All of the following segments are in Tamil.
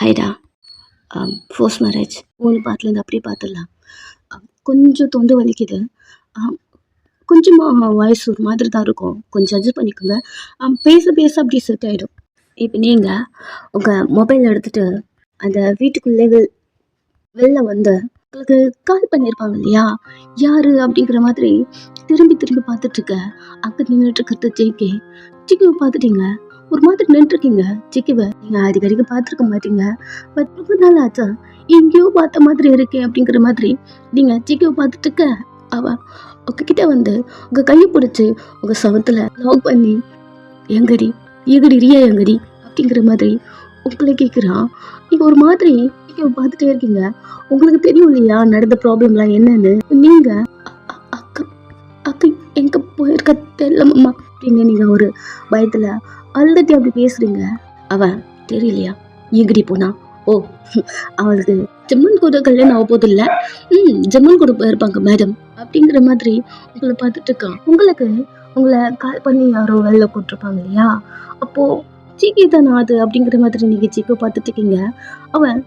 ஹைடா. ஃபோர்ஸ் மேரேஜ் ஒன்று பார்த்துலேருந்து அப்படியே பார்த்துடலாம். கொஞ்சம் தொண்டை வலிக்குது. கொஞ்சமாக வாய்ஸ் ஒரு மாதிரி தான் இருக்கும், கொஞ்சம் அட்ஜஸ்ட் பண்ணிக்கோங்க. பேச பேச அப்படியே செட் ஆகிடும். இப்போ நீங்கள் உங்கள் மொபைல் எடுத்துகிட்டு அந்த வீட்டுக்குள்ளே வெளில வந்து உங்களுக்கு கால் பண்ணியிருப்பாங்க இல்லையா, யார் அப்படிங்கிற மாதிரி திரும்பி திரும்பி பார்த்துட்ருக்க. அங்கே நின்றுட்டுருக்கிறது ஜேகே. ஜிக்குவை பார்த்துட்டீங்க, ஒரு மாதிரி நின்றுருக்கீங்க. ஜிக்குவை நீங்கள் அடிக்கடிக்கு பார்த்துருக்க மாட்டீங்க, பட் ரொம்ப நாள் ஆச்சா எங்கேயோ பார்த்த மாதிரி இருக்கே அப்படிங்கிற மாதிரி நீங்கள் ஜிக்குவை பார்த்துட்டுருக்க. அவள் உங்ககிட்ட வந்து உங்கள் கையை பிடிச்சி உங்கள் சவத்தில் லாக் பண்ணி எங்கடி எங்கடி ரியா எங்கடி அப்படிங்கிற மாதிரி உங்களை கேட்குறான். நீங்கள் ஒரு மாதிரி பார்த்துட்டே இருக்கீங்க. உங்களுக்கு தெரியும் இல்லையா நடந்த ப்ராப்ளம்லாம் என்னன்னு. நீங்கள் அக்கா அக்கா எங்கே போயிருக்க தெரியலம்மா அப்படின்னு நீங்கள் ஒரு பயத்தில் அழுதுட்டு அப்படி பேசுகிறீங்க. அவன் தெரியலையா எங்கடி போனா? ஓ, அவளுக்கு ஜம்மன் கூட கல்யாணம் ஆக போது இல்லை, ஜம்மன் கூட போயிருப்பாங்க மேடம் அப்படிங்கிற மாதிரி உங்களை பார்த்துட்டு இருக்கான். உங்களை கால் பண்ணி யாரோ வெளில போட்டிருப்பாங்க இல்லையா, அப்போது ஜிகே தானே அது அப்படிங்கிற மாதிரி நீங்கள் ஜிக்கை பார்த்துட்டு இருக்கீங்க. அவன்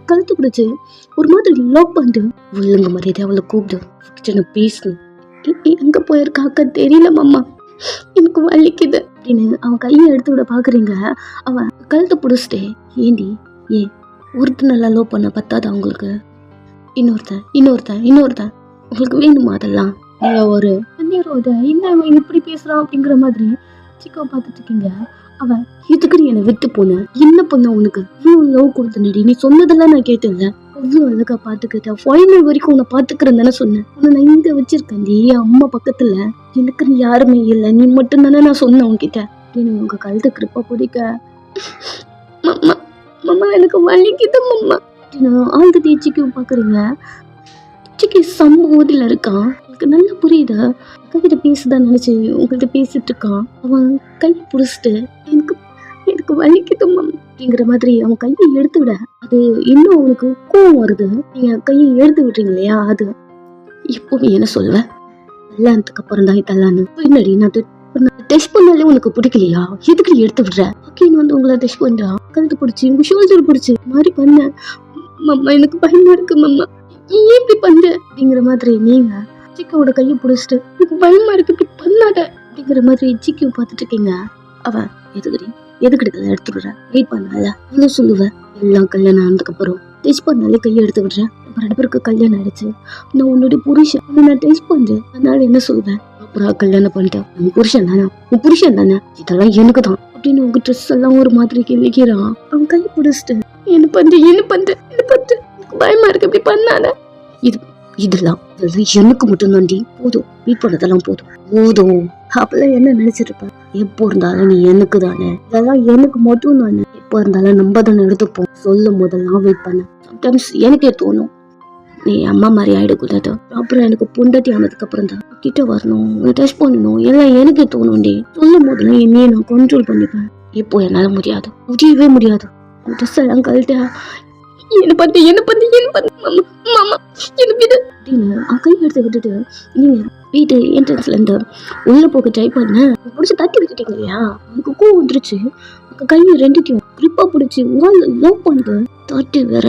கழுத்து பிடிச்சி ஒரு மாதிரி லாக் பண்ணிட்டு ஒழுங்கு மரியாதை அவளை கூப்பிட்டு பேசணும். எங்கே போயிருக்காக்க தெரியல மாமா, எனக்கு வலிக்குது அப்படின்னு அவன் கையை எடுத்து விட பார்க்குறீங்க. அவன் கழுத்தை பிடிச்சிட்டே ஏண்டி ஏன் ஒருத்தர் நல்லா லோ பண்ண பத்தாது அவங்களுக்கு, இன்னொருத்தன் உங்களுக்கு வேணுமா? அதெல்லாம் நீங்கள் ஒரு என்ன இப்படி பேசுகிறான் அப்படிங்கிற மாதிரி சிக்காவை பார்த்துட்டு இருக்கீங்க. அவன் இதுக்கு என்னை விட்டு போன என்ன பண்ண, உனக்கு இவ்வளோ லவ் கொடுத்தனடி, நீ சொன்னதெல்லாம் நான் கேட்டேன்ல, அவ்வளோ அழகா பார்த்துக்கிட்டேன், ஃபைனல் வரைக்கும் உன்னை பார்த்துக்கிறேன் தானே சொன்னேன். உன்னை நான் இங்கே வச்சிருக்கேன்டி அம்மா பக்கத்தில், எனக்கு நீ யாருமே இல்லை, நீ மட்டும் தானே நான் சொன்னேன் உன்கிட்ட அப்படின்னு உங்கள் கழுத்து கிருப்பா பிடிக்க. மம்மா மம்மா எனக்கு வலிக்குது மம்மா அப்படின்னு ஆழ்ந்து தேய்ச்சிக்கு பார்க்குறீங்க. சிக்கி சம்பவத்தில் இருக்கான், எனக்கு நல்லா புரியுது. அக்கா கிட்ட பேசுதான் நினைச்சு உங்கள்கிட்ட பேசிட்டு இருக்கான். அவன் கையை பிடிச்சிட்டு எனக்கு வலிக்குது மம் அப்படிங்கிற மாதிரி அவன் கையை எடுத்து விட அது இன்னும் அவனுக்கு கோவம் வருது. நீங்க கையை எடுத்து விடுறீங்க இல்லையா, அது இப்பவும் என்ன சொல்லுவேன், கல்யாணத்துக்கு அப்புறம் தான் இதெல்லாம் பின்னாடி நான் டெஸ்ட் பண்ணாலே உனக்கு பிடிக்கலையா, எதுக்கு எடுத்து விடுற அப்படின்னு வந்து உங்களை டெஸ்ட் பண்றான். கழுத்து பிடிச்சி உங்க ஷோல்டர் பிடிச்சி மாதிரி பண்ண. மம்மா எனக்கு பயமா இருக்கு மம்மா, ஏன் இப்படி பண்ற அப்படிங்கிற மாதிரி நீங்க சிக்காவோட கையை பிடிச்சிட்டு எனக்கு பயமா இருக்கு இப்படி பண்ணாத அப்படிங்கிற மாதிரி சிக்கியை பார்த்துட்டு இருக்கீங்க. அவன் எதுக்கடி கையை எடுத்து விடுற, வெயிட் பண்ணால என்ன சொல்லுவேன், எல்லாம் கல்யாணம் ஆனதுக்கு அப்புறம் டெஸ்ட் பண்ணாலே கையை எடுத்து விடுறேன், நம்ம 2 பேருக்கு கல்யாணம் ஆயிடுச்சு, நான் உன்னுடைய புருஷன், நான் டெஸ்ட் பண்றேன், அதனால என்ன சொல்லுவேன், அப்புறம் கல்யாணம் பண்ணிட்டேன், உன் புருஷன் தானே இதெல்லாம் எனக்கு தான் அப்படின்னு உங்க ட்ரெஸ் எல்லாம் ஒரு மாதிரி கேள்விக்கிறான். அவன் கையை பிடிச்சிட்டு என்ன பண்ற பயமா இருக்கு இப்படி பண்ணாத, இதெல்லாம் எனக்கு மட்டும் தாண்டி, போதும் வெயிட் பண்ணதெல்லாம் போதும் அப்பெல்லாம் என்ன நினைச்சிருப்பேன், எப்போ இருந்தாலும் நீ எனக்கு தானே, இதெல்லாம் எனக்கு மட்டும் தானே, எப்போ இருந்தாலும் நம்ம தானே எடுத்துப்போம், சொல்லும் போதெல்லாம் வெயிட் பண்ண. சம்டைம்ஸ் எனக்கே தோணும் நீ அம்மா மாதிரி ஆயிடக்கூடாது, அப்புறம் எனக்கு பொண்டாட்டி ஆனதுக்கு அப்புறம் தான் கிட்ட வரணும், டெஸ்ட் பண்ணணும், எல்லாம் எனக்கே தோணும்டி, சொல்லும் போதெல்லாம் என்னையே நான் கண்ட்ரோல் பண்ணிப்பேன். இப்போ என்னால முடியவே முடியாது, ட்ரெஸ் எல்லாம் கழட்ட என்ன பண்ணு மாமா எனக்கு இது அப்படின்னு கை எடுத்து விட்டுட்டு நீங்க வீட்டு என்ட்ரன்ஸ்ல இருந்து உள்ள போக ட்ரை பண்ண பிடிச்சி தட்டி விட்டுட்டீங்க இல்லையா, எனக்கு கோவம் வந்துருச்சு. உங்க கையை ரெண்டுத்தையும் கிரிப்பா பிடிச்சி லவ் பண்ணிட்டு தட்டி வர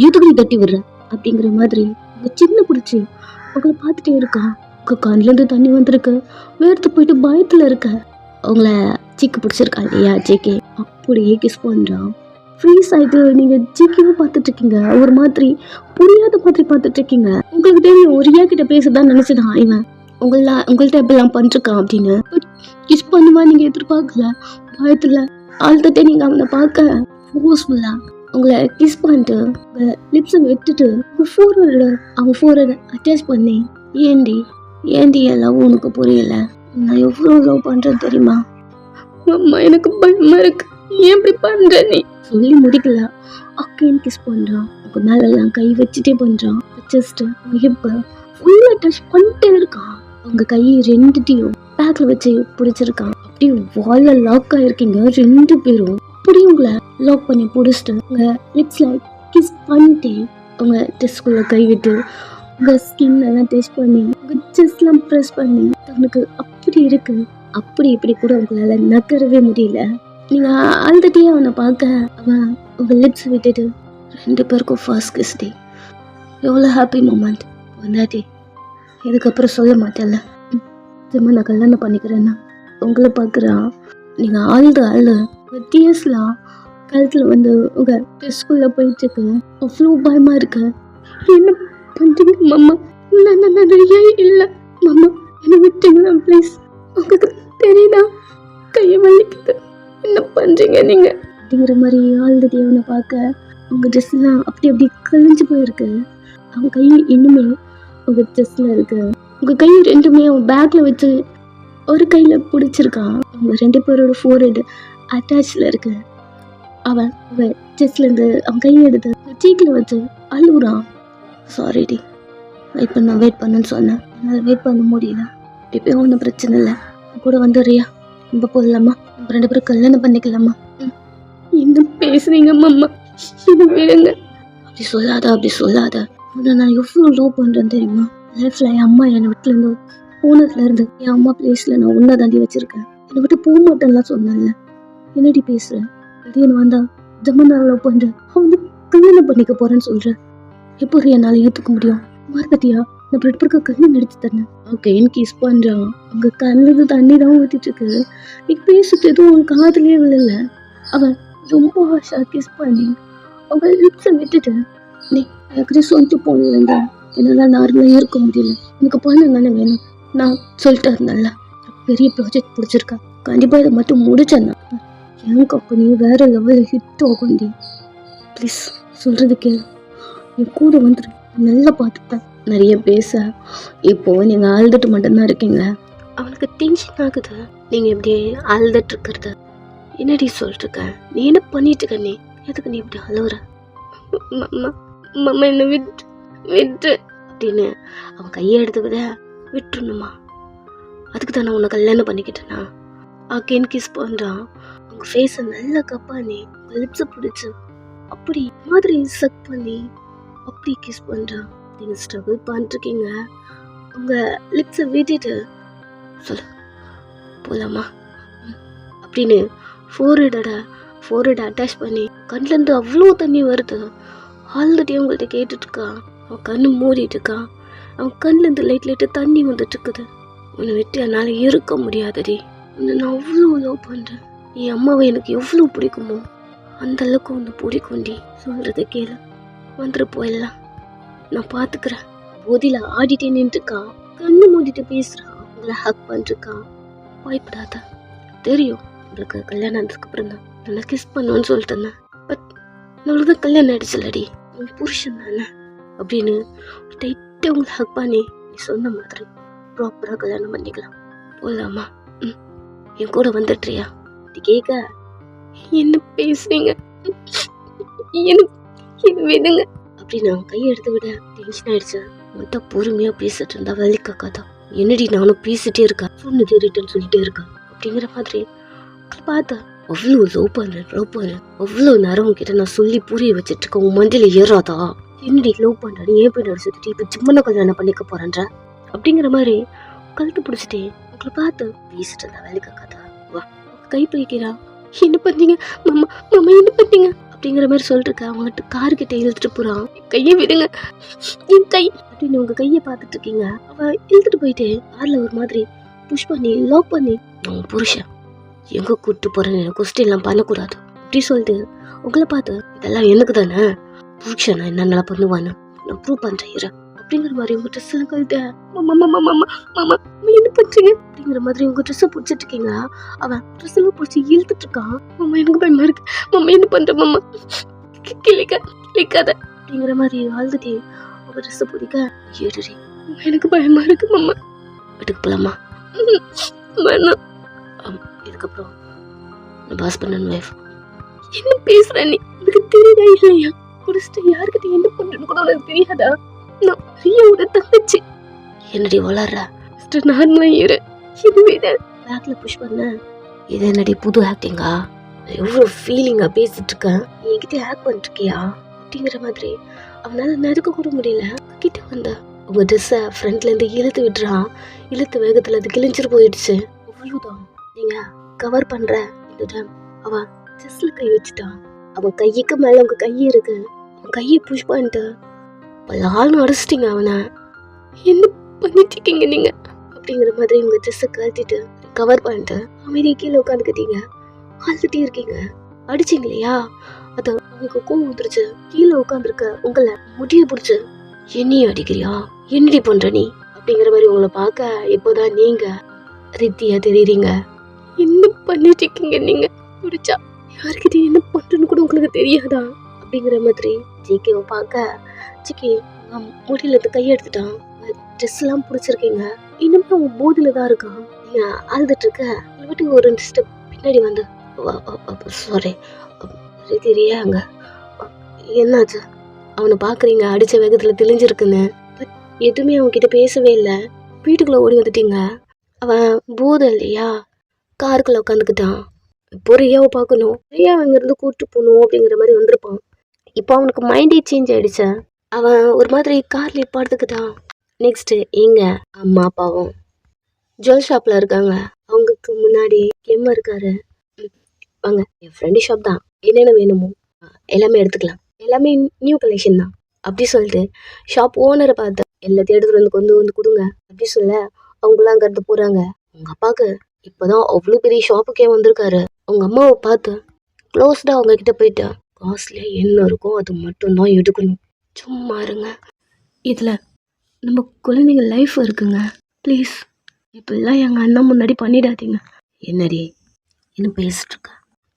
எதுக்கடி தட்டி விடுற அப்படிங்கிற மாதிரி உங்க சின்ன பிடிச்சி உங்களை பார்த்துட்டே இருக்கா. உங்க கண்ணுல இருந்து தண்ணி வந்திருக்கு, வேர்த்து போயிட்டு பயத்துல இருக்க. அவங்கள சிக்கு பிடிச்சிருக்கா இல்லையா ஜேகே, அப்படியே கிஸ் பண்றான். ஃப்ரீஸ் ஆகிட்டு நீங்கள் ஜிக்கியும் பார்த்துட்டு இருக்கீங்க, ஒரு மாதிரி புரியாத மாதிரி பார்த்துட்டு இருக்கீங்க. உங்களுக்கு தெரியும் ரியா கிட்ட பேசதான் நினச்சிதான் இவன் உங்கள்கிட்ட எப்படிலாம் பண்ணிருக்கான் அப்படின்னு. கிஸ் பண்ணுவா நீங்கள் எதிர்பார்க்கல, பயத்தில் ஆழ்த்தட்டே நீங்கள் அவனை பார்க்க ஃபோர்ஸ்ஃபுல்லாக உங்களை கிஸ் பண்ணிட்டு உங்கள் லிப்ஸை வெட்டுட்டு அவன் ஃபோரோட அட்டாச் பண்ணி ஏண்டி எல்லாம் உனக்கு புரியல, நான் எவ்வளோ லவ் பண்ணுறேன் தெரியுமா, அம்மா எனக்கு பயமா இருக்கு, ஏன் இப்படி பண்ற நீ சொல்லி முடிக்கல. அக்கையும் கிஸ் பண்றான், உங்க மேலெல்லாம் கை வச்சுட்டே பண்றான், ஜஸ்ட் ஹிப்ப ஃபுல்லா டச் பண்ணிட்டே இருக்கான். உங்க கையை ரெண்டுத்தையும் பேக்ல வச்சு பிடிச்சிருக்கான். அப்படியே வால்ல லாக் ஆயிருக்கீங்க 2 பேரும். அப்படியே உங்களை லாக் பண்ணி பிடிச்சிட்டு உங்க லிப்ஸ்ல கிஸ் பண்ணிட்டு உங்க டெஸ்ட்குள்ள கை விட்டு உங்க ஸ்கின் எல்லாம் டெஸ்ட் பண்ணி உங்க செஸ்ட்லாம் ப்ரெஸ் பண்ணி உனக்கு அப்படி இருக்கு, அப்படி இப்படி கூட உங்களால நகரவே முடியல. நீங்கள் அழுதுகிட்டே அவனை பார்க்க அவன் உங்கள் லிப்ஸ் விட்டுட்டு 2 பேருக்கும் ஃபர்ஸ்ட் கிஸ் டே. எவ்வளோ ஹாப்பி மூமெண்ட் பொண்டாட்டி. இதுக்கப்புறம் சொல்ல மாட்டேன்ல, திரும்ப நான் கல்யாணம் பண்ணிக்கிறேன்னா உங்களை பார்க்குறான். நீங்கள் அழுது உங்கள் டீயர்ஸ்லாம் கழுத்தில் வந்து உங்கள் ட்ரெஸ்குள்ளே போயிட்டுருக்கு. அவ்வளோ பயமாக இருக்கு. என்ன பண்ணுறீங்க மாமா? நான் நிறைய இல்லை மாமா, என்னை விட்டுங்களா ப்ளீஸ். உங்களுக்கு தெரியுதா கையை வலிக்குது, என்ன பண்ணுறீங்க நீங்கள் அப்படிங்கிற மாதிரி அழுது தேவனை பார்க்க உங்கள் ட்ரெஸ்லாம் அப்படி கழிஞ்சு போயிருக்கு. அவன் கை இன்னுமே உங்கள் ட்ரெஸ்ஸில் இருக்கு. உங்கள் கை 2மே அவன் பேக்கில் வச்சு ஒரு கையில் பிடிச்சிருக்கான். அவங்க 2 பேரோட ஃபோர்ஹெட் அட்டாச்சில் இருக்கு. அவன் செஸ்ட்லேருந்து அவன் கையை எடுத்து சீக்கில் வச்சு அழுகுறான். சாரி டி, வெயிட் பண்ணுன்னு சொன்னேன், என்னால் வெயிட் பண்ண முடியல. இப்போ ஒன்றும் பிரச்சனை இல்லை, கூட வந்துடுறியா? ரொம்ப போடலாமா? நம்ம 2 பேரும் கல்யாணம் பண்ணிக்கலாமா? என்ன பேசுறீங்க மாமா, இது விடுங்க. அப்படி சொல்லாத. உன்னை நான் எவ்வளோ லவ் பண்ணுறேன்னு தெரியுமா? லைஃப்பில் என் அம்மா என்னை வீட்டிலேருந்து போனதுலேருந்து என் அம்மா பிளேஸில் நான் உன்னை தாண்டி வச்சுருக்கேன். என்னை விட்டு போக மாட்டேன்லாம் சொன்னேன்ல, என்னடி பேசுகிறேன்? திடீர்னு வந்தா ஜம்மன் லவ் பண்ணுறேன், அவன் வந்து கல்யாணம் பண்ணிக்க போகிறேன்னு சொல்கிறேன். எப்படி என்னால் ஏற்றுக்க முடியும்? மறந்துட்டியா? நான் 2 பேருக்கு கல்யாணம் எடுத்து தரேன். ஓகேன்னு கிஸ் பண்ணுறான். அங்கே கண்ணுக்கு தண்ணி தான் ஊற்றிட்டு இருக்கு. நீ பேசிட்டு எதுவும் அவன் காதுலேயே விழல. அவன் ரொம்ப ஹாஷாக கிஸ் பண்ணி அவங்க லிப்ஸை விட்டுட்டு, நீ எனக்கு சொல்லிட்டு போனதுலேருந்து என்னால் நார்மலாக இருக்க முடியல, எனக்கு பணம் தானே வேணும், நான் சொல்லிட்டு இருந்தேன்ல, பெரிய ப்ராஜெக்ட் பிடிச்சிருக்கேன், கண்டிப்பாக இதை மட்டும் முடிச்சேன்னா என் கம்பெனி வேறு லெவலில் ஹிட் ஆகும்டி. ப்ளீஸ் சொல்கிறது கேளு, என் கூட வந்துடு, நல்லா பார்த்துப்பேன். நிறைய பேச இப்போது நீங்கள் அழுதுட்டு மட்டும்தான் இருக்கீங்க. அவனுக்கு டென்ஷன் ஆகுது நீங்கள் இப்படி அழுதுட்டு இருக்கிறது. என்னடி சொல்லிட்டுருக்க? நீ என்ன பண்ணிட்டு இருக்க? நீ எதுக்கு நீ இப்படி அழுகுற? மாமா என்னை விட்டு அப்படின்னு அவன் கையை எடுத்து விட்டுருணுமா? அதுக்கு தானே உன்னை கல்யாணம் பண்ணிக்கிட்டேனா? அகேன் கிஸ் பண்ணுறான். அவங்க ஃபேஸை நல்லா கப்பானி லிப்ஸை பிடிச்சி அப்படி மாதிரி சக் பண்ணி அப்படி கிஸ் பண்ணுறான். நீங்கள் ஸ்ட்ரகிள் பண்ணிட்டுருக்கீங்க. உங்கள் லிப்ஸை விட்டுட்டு சொல்லு போகலாமா அப்படின்னு ஃபோர்ஹெட் அட்டாச் பண்ணி கண்ணிலேருந்து அவ்வளோ தண்ணி வருது. ஆல்ரெடி அவங்கள்ட்ட கேட்டுட்ருக்கான். அவன் கண்ணு மூடிட்டு இருக்கான். அவன் கண்ணிலேருந்து லைட்டு தண்ணி வந்துட்டு இருக்குது. உன்னை விட்டு என்னால் இருக்க முடியாதடி. உன்னை நான் அவ்வளோ லவ் பண்ணுறேன். என் அம்மாவை எனக்கு எவ்வளோ பிடிக்குமோ அந்த அளவுக்கு ஒன்று பிடிக்கும்டி. சொல்கிறத கேளு, வந்துட்டு போயிடலாம், நான் பார்த்துக்கிறேன். போதியில் ஆடிட்டே நின்றுருக்கான். கண்ணு மூடிட்டு பேசுகிறான். உங்களை ஹக் பண்ணிருக்கான். பயப்படாத, தெரியும் உங்களுக்கு கல்யாணம் ஆனதுக்கப்புறம் தான் நல்லா கிஸ் பண்ணுவேன்னு சொல்லிட்டு இருந்தேன். பட் நம்மளுக்கு தான் கல்யாணம் ஆயிடுச்சுல்லடி, உன் புருஷன் தானே அப்படின்னு டைட்டாக உங்களை ஹக் பண்ணி நீ சொன்ன மாதிரி ப்ராப்பராக கல்யாணம் பண்ணிக்கலாம். போகலாமா? என் கூட வந்துட்டுறியா? இது கேட்க என்ன பேசுறீங்க, என்ன விடுங்க அப்படின்னு அவன் கையை எடுத்து விட டென்ஷன் ஆயிடுச்சு. மட்டும் பொறுமையாக பேசிட்டு இருந்தா வலிக்காக்கா. என்னடி நானும் பேசிட்டே இருக்கேன், சொன்னது ரிட்டர்ன் சொல்லிட்டே இருக்கேன் அப்படிங்கிற மாதிரி பார்த்தா அவ்வளோ லவ் பண்ணுறேன் அவ்வளோ நேரம் கிட்ட நான் சொல்லி புரிய வச்சுட்டு இருக்கேன். உன் மண்டியில் ஏறாதா? என்னடி லவ் பண்ணுறேன், ஏன் போய் நடிச்சுட்டு இப்போ ஜிம்மனை கல்யாணம் பண்ணிக்க போறேன்ற அப்படிங்கிற மாதிரி கழுத்து பிடிச்சிட்டே உங்களை பார்த்து பேசிட்டு இருந்தா வேலைக்காக்கா. வா கை பிடிக்கிறா. என்ன பண்ணீங்க மாமா, என்ன பண்ணீங்க அப்படிங்கிற மாதிரி சொல்லிட்டு அவங்ககிட்ட காருக்கிட்ட இழுத்துட்டு போறான். கையை விடுங்க, என் கை அப்படின்னு உங்க கையை பார்த்துட்டு இருக்கீங்க. அவ இழுத்துட்டு போயிட்டு கார்ல ஒரு மாதிரி புஷ் பண்ணி லவ் பண்ணி, உன் புருஷன் எங்க கூப்பிட்டு போறேன்னு கொஸ்டின்லாம் பண்ணக்கூடாது அப்படி சொல்லிட்டு உங்களை பார்த்து, இதெல்லாம் எனக்கு தானே, புருஷன் நான் என்ன பண்ணுவான்னு நான் ப்ரூவ் பண்றேன் இரு அப்படிங்கிற மாதிரி உங்க ட்ரெஸ் எல்லாம் கழுத்த மாமா என்ன பண்றீங்க அப்படிங்கிற மாதிரி உங்க ட்ரெஸ்ஸை பிடிச்சிட்டு இருக்கீங்க. அவன் ட்ரெஸ் எல்லாம் பிடிச்சி இழுத்துட்டு இருக்கான். மாமா எனக்கு பயமா இருக்கு, மாமா என்ன பண்ற மாமா, கிளிக்காத அப்படிங்கிற மாதிரி அழுதுட்டே உங்க ட்ரெஸ்ஸை பிடிக்க, ஏடுறி எனக்கு பயமா இருக்கு மாமா, வீட்டுக்கு போலாமா? வேணாம். இதுக்கப்புறம் ஹஸ்பண்ட் ஒய்ஃப். என்ன பேசுற நீ? எனக்கு தெரியுதா இல்லையா? குடிச்சிட்டு யாருக்கிட்ட என்ன பண்றேன்னு கூட உனக்கு தெரியாதா? நான் ரியோட தங்கச்சி. என்னடி வளர்ற? நார்மலா இரு. இதுவே பேக்ல புஷ் பண்ண. இது என்னடி புது ஆக்டிங்கா? எவ்வளோ ஃபீலிங்கா பேசிட்டு இருக்கேன், என்கிட்ட ஆக்ட் பண்ணிட்டு இருக்கியா அப்படிங்கிற மாதிரி அவனால நறுக்க கூட முடியல. கிட்ட வந்த உங்க ட்ரெஸ்ஸை ஃப்ரண்ட்ல இருந்து இழுத்து விட்டுறான். இழுத்து வேகத்துல அது கிழிஞ்சிட்டு போயிடுச்சு. அவ்வளவுதான். நீங்க கவர் பண்ற இந்த டைம் அவன் செஸ்ல கை வச்சுட்டான். அவன் கைக்கு மேல உங்க கை இருக்கு. அவன் கையை புஷ் பண்ணிட்டு பலால்னு அடிச்சிட்டீங்க அவனை. என்ன பண்ணிட்டு இருக்கீங்க நீங்க அப்படிங்கிற மாதிரி உங்க ட்ரெஸ்ஸை கழட்டிட்டு கவர் பண்ணிட்டு அமைதியை கீழே உட்காந்துக்கிட்டீங்க. அழுதுட்டே இருக்கீங்க. அடிச்சிங்க இல்லையா, அது அவங்களுக்கு கோவம் வந்துருச்சு. கீழே உட்காந்துருக்க உங்களை முடிய பிடிச்சு என்னையும் அடிக்கிறியா, என்னடி பண்ற நீ அப்படிங்கிற மாதிரி உங்களை பார்க்க இப்போதான் நீங்க ரித்தியா தெரியுறீங்க. என்ன பண்ணிட்டு இருக்கீங்க நீங்க? பிடிச்சா யாருக்கிட்ட என்ன பண்றேன்னு கூட உங்களுக்கு தெரியாதா அப்படிங்கிற மாதிரி ஜிகேவை பார்க்க ஜிகே முடியல இருந்து கையெடுத்துட்டான். ட்ரெஸ் எல்லாம் பிடிச்சிருக்கீங்க. இன்னும் அவன் போதில தான் இருக்கான். நீங்க அழுதுட்டு இருக்க விட்டு ஒரு 2 ஸ்டெப் பின்னாடி வந்து சாரி ரியாங்க என்னாச்சு அவனை பாக்குறீங்க. அடிச்ச வேகத்துல தெளிஞ்சிருக்குன்னு பட் எதுவுமே அவன் கிட்ட பேசவே இல்லை. வீட்டுக்குள்ள ஓடி வந்துட்டீங்க. அவன் போதும் இல்லையா, காருக்குள்ள உட்காந்துக்கிட்டான். இப்போ ரியாவை பார்க்கணும், ரியா அங்கிருந்து கூப்பிட்டு போகணும் அப்படிங்கிற மாதிரி வந்திருப்பான். இப்போ அவனுக்கு மைண்டே சேஞ்ச் ஆயிடுச்சு. அவன் ஒரு மாதிரி கார்ல படுத்துக்கிட்டான். நெக்ஸ்ட் எங்க அம்மா அப்பாவும் ஜுவல் ஷாப்ல இருக்காங்க. அவங்களுக்கு முன்னாடி கெம்ம இருக்காரு. வாங்க, என் ஃப்ரெண்டு ஷாப் தான், என்னென்ன வேணுமோ எல்லாமே எடுத்துக்கலாம், எல்லாமே நியூ கலெக்ஷன் தான் அப்படி சொல்லிட்டு ஷாப் ஓனரை பார்த்து எல்லாத்தையும் எடுத்துட்டு வந்து கொண்டு வந்து கொடுங்க அப்படி சொல்ல அவங்களாம் அங்கிருந்து போறாங்க. உங்க அப்பாவுக்கு இப்போதான் அவ்வளோ பெரிய ஷாப்புக்கே வந்திருக்காரு. அவங்க அம்மாவை பார்த்து க்ளோஸ்டா அவங்க கிட்ட போயிட்டு காஸ்ட்லியா என்ன இருக்கோ அது மட்டும்தான் எடுக்கணும், சும்மா இருங்க, இதுல நம்ம குழந்தைங்க லைஃப் இருக்குங்க, ப்ளீஸ் இப்பெல்லாம் எங்கள் அண்ணன் முன்னாடி பண்ணிடாதீங்க. என்னடி என்ன பேசிட்டு இருக்க?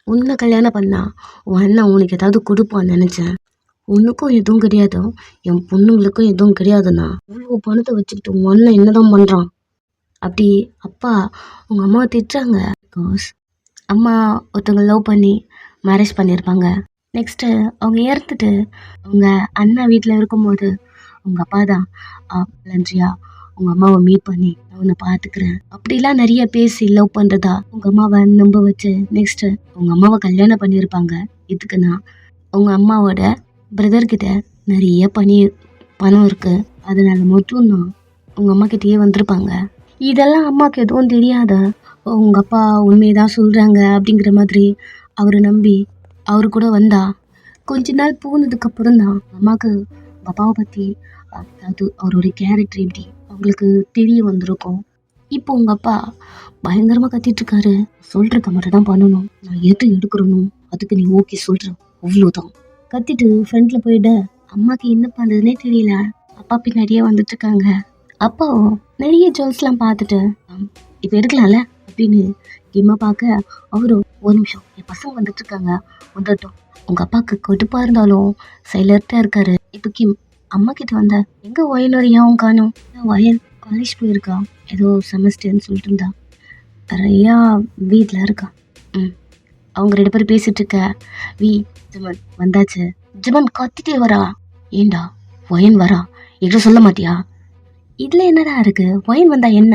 உன்னை கல்யாணம் பண்ணா உன் அண்ணன் உனக்கு ஏதாவது கொடுப்பான்னு நினச்சேன். உனக்கும் எதுவும் கிடையாது, என் பொண்ணுங்களுக்கும் எதுவும் கிடையாதுண்ணா. இவ்வளோ பணத்தை வச்சுக்கிட்டு உன் அண்ணன் என்னதான் பண்ணுறான் அப்படி அப்பா உங்கள் அம்மாவை திட்டுறாங்க. பிகாஸ் அம்மா ஒருத்தவங்க லவ் பண்ணி மேரேஜ் பண்ணியிருப்பாங்க. நெக்ஸ்ட்டு அவங்க இறந்துட்டு அவங்க அண்ணா வீட்டில் இருக்கும்போது உங்கள் அப்பா தான் லஞ்சியா உங்கள் அம்மாவை மீட் பண்ணி நான் உன்னை பார்த்துக்கிறேன் அப்படிலாம் நிறைய பேசி லவ் பண்ணுறதா உங்கள் அம்மாவை நம்ப வச்சு நெக்ஸ்ட்டு உங்கள் அம்மாவை கல்யாணம் பண்ணியிருப்பாங்க. இதுக்குன்னா உங்கள் அம்மாவோட பிரதர்கிட்ட நிறைய பணம் இருக்குது, அதனால மட்டும்தான் உங்கள் அம்மா கிட்டேயே வந்திருப்பாங்க. இதெல்லாம் அம்மாவுக்கு எதுவும் தெரியாத உங்கள் அப்பா உண்மையதான் சொல்கிறாங்க அப்படிங்கிற மாதிரி அவரை நம்பி அவரு கூட வந்தா. கொஞ்ச நாள் போனதுக்கப்புறம் தான் அம்மாவுக்கு உங்கள் அப்பாவை பற்றி அதாவது அவரோட கேரக்டர் எப்படி அவங்களுக்கு தெரிய வந்திருக்கும். இப்போ உங்கள் அப்பா பயங்கரமாக கத்திட்டுருக்காரு. சொல்கிறத மட்டும் தான் பண்ணணும், நான் எது எடுக்கிறனும் அதுக்கு நீ ஓகே சொல்கிறேன் அவ்வளோதான். கத்திட்டு ஃப்ரெண்டில் போயிட்டு அம்மாவுக்கு என்ன பண்ணுறதுனே தெரியல. அப்பா பின்னாடியே வந்துட்டுருக்காங்க. அப்பாவும் நிறைய ஜுவல்ஸ்லாம் பார்த்துட்டு இப்போ எடுக்கலாம்ல அப்படின்னு கிம்மா பார்க்க அவரும் ஒரு நிமிஷம் என் பசங்க வந்துட்டுருக்காங்க வந்துட்டோம். உங்கள் அப்பாவுக்கு கடுப்பாக இருந்தாலும் சைலண்ட்டாக இருக்காரு. இப்போ கிம் அம்மா கிட்ட வந்த எங்கே ஒயனரையாவும் காணும், ஒயன் காலேஜ் போயிருக்கா, ஏதோ செமஸ்டர்னு சொல்லிட்டு இருந்தா. ரியா வீட்டில் இருக்கா. அவங்க 2 பேரும் பேசிட்டு இருக்க ஜிமன் வந்தாச்சு. ஜிமன் கத்திட்டே வரா. ஏண்டா ஒயன் வரா என்கிட்ட சொல்ல மாட்டியா? இதில் என்னடா இருக்கு, ஒயன் வந்தா என்ன,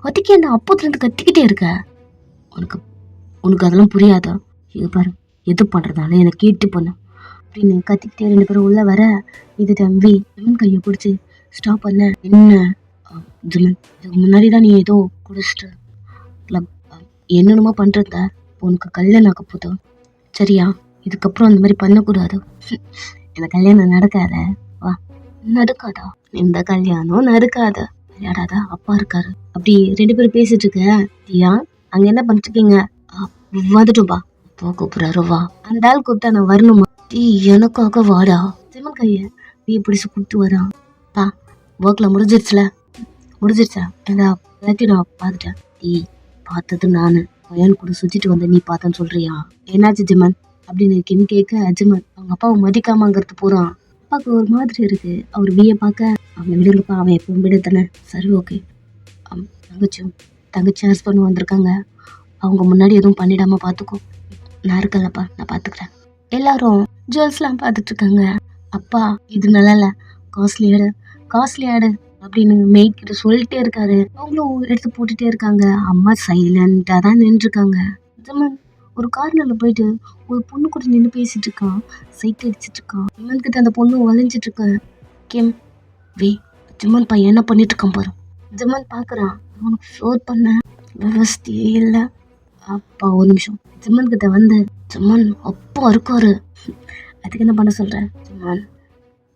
அதுக்கு என்ன அப்போதுலேருந்து கத்திக்கிட்டே இருக்க? உனக்கு அதெல்லாம் புரியாதா? இது பாரு, எது பண்ணுறதால எனக்கு கேட்டு பண்ண அப்படின்னு கத்திக்கிட்டே 2 பேரும் உள்ளே வர இது தம்பி ஜிமன் கையை பிடிச்சி ஸ்டாப் பண்ண. என்ன ஜிமன், இதுக்கு முன்னாடி தான் நீ ஏதோ குடிச்சிட்டு என்னென்னமோ பண்ணுறத, உனக்கு கல்யாணம் ஆக போதும் சரியா? இதுக்கப்புறம் அந்த மாதிரி பண்ணக்கூடாது. இந்த கல்யாணம் நடக்காத, வா. நடக்காதா? இந்த கல்யாணம் நடக்காத, விளையாடாதா, அப்பா இருக்காரு அப்படி 2 பேரும் பேசிட்டு இருக்க. தியா அங்க என்ன பண்ணிட்டு இருக்கீங்க? வந்துட்டோம்பா, போ கூப்பிடுறாரு வா. அந்த ஆள் கூப்பிட்டா நான் வரணுமா? டீ எனக்காக வாடா. ஜிமன் கைய நீ பிடிச்சு கூப்பிட்டு வரான். பா ஒர்க்ல முடிஞ்சிருச்சா? எல்லாத்தையும் நான் பார்த்துட்டேன். டீ பார்த்தது நானு, பையன் கூட சுத்திட்டு வந்த நீ பார்த்தேன்னு சொல்றியா? என்னாச்சு ஜிமன் அப்படின்னு கிம் கேட்க ஜிமன் அவங்க அப்பாவை மதிக்காமங்கிறது போறான். அப்பாவுக்கு ஒரு மாதிரி இருக்கு. அவர் வீயை பார்க்க அவனை விடுங்கப்பா, அவன் எப்பவும் விட தானே. சரி ஓகே. தங்கச்சி ஹஸ்பண்ட் வந்திருக்காங்க, அவங்க முன்னாடி எதுவும் பண்ணிடாம பார்த்துக்கோ. நான் இருக்கலப்பா, நான் பார்த்துக்கிறேன். எல்லாரும் ஜுவல்ஸ்லாம் பார்த்துட்டு இருக்காங்க. அப்பா இது நல்லா இல்லை, காஸ்ட்லி ஆடு அப்படின்னு மெய்ட் கிட்ட சொல்லிட்டே இருக்காரு. அவங்களும் எடுத்து போட்டுட்டே இருக்காங்க. அம்மா சைலண்டா தான் நின்றுருக்காங்க. ஜிமன் ஒரு கார்னர்ல போயிட்டு ஒரு பொண்ணு கூட நின்று பேசிட்டு இருக்கான், சைட் அடிச்சிட்டு இருக்கான். ஜிமன் கிட்ட அந்த பொண்ணு வளைஞ்சிட்டு இருக்க. கிம் ஜிமன் பையன் என்ன பண்ணிட்டு இருக்கான் பாரு. ஜிமன் பாக்குறான், அவனுக்கு ஃப்ளோர் பண்ண விவஸ்தையே இல்லை. அப்பா ஒரு நிமிஷம் ஜிம்மன் கிட்ட வந்து, ஜிம்மன் அப்பா இருக்காரு, அதுக்கு என்ன பண்ண சொல்ற? ஜிம்மன்